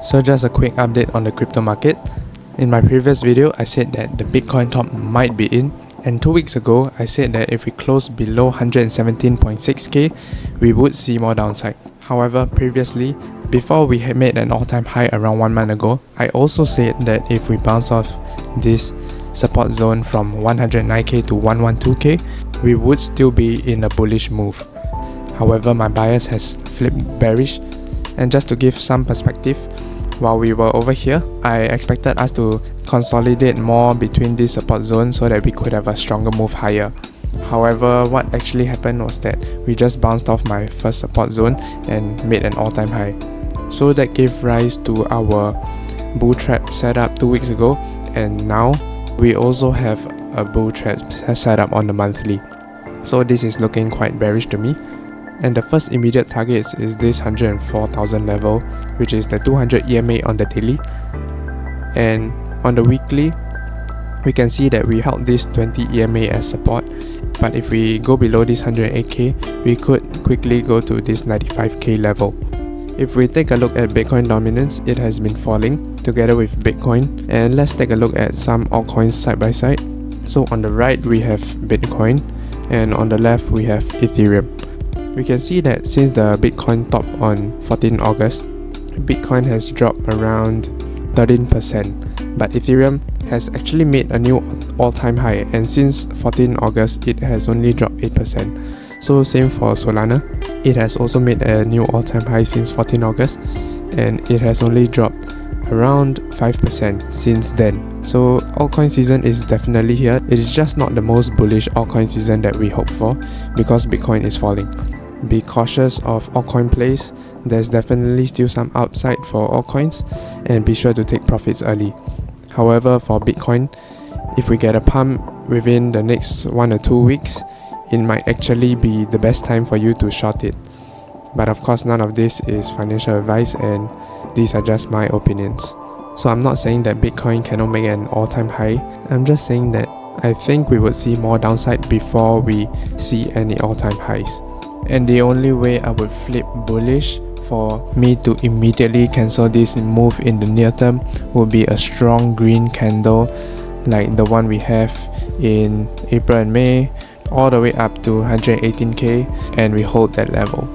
So just a quick update on the crypto market. In my previous video, I said that the Bitcoin top might be in, and 2 weeks ago, I said that if we close below 117.6k, we would see more downside. However, previously, before we had made an all-time high around 1 month ago, I also said that if we bounce off this support zone from 109k to 112k, we would still be in a bullish move. However, my bias has flipped bearish, and just to give some perspective, while we were over here, I expected us to consolidate more between this support zone so that we could have a stronger move higher. However, what actually happened was that we just bounced off my first support zone and made an all-time high. So that gave rise to our bull trap setup 2 weeks ago, and now we also have a bull trap setup on the monthly. So this is looking quite bearish to me. And the first immediate target is this 104,000 level, which is the 200 EMA on the daily. And on the weekly, we can see that we held this 20 EMA as support, but if we go below this 108k, we could quickly go to this 95k level. If we take a look at Bitcoin dominance, it has been falling together with Bitcoin. And let's take a look at some altcoins side by side. So on the right, we have Bitcoin, and on the left, we have Ethereum. We can see that since the Bitcoin top on 14 August, Bitcoin has dropped around 13%, but Ethereum has actually made a new all-time high, and since 14 August, it has only dropped 8%. So same for Solana, it has also made a new all-time high since 14 August, and it has only dropped around 5% since then. So altcoin season is definitely here. It is just not the most bullish altcoin season that we hope for because Bitcoin is falling. Be cautious of altcoin plays. There's definitely still some upside for altcoins, and be sure to take profits early. However, for Bitcoin, if we get a pump within the next 1 or 2 weeks, it might actually be the best time for you to short it. But of course, none of this is financial advice, and these are just my opinions. So I'm not saying that Bitcoin cannot make an all-time high. I'm just saying that I think we would see more downside before we see any all-time highs. And the only way I would flip bullish for me to immediately cancel this move in the near term would be a strong green candle like the one we have in April and May, all the way up to 118k, and we hold that level.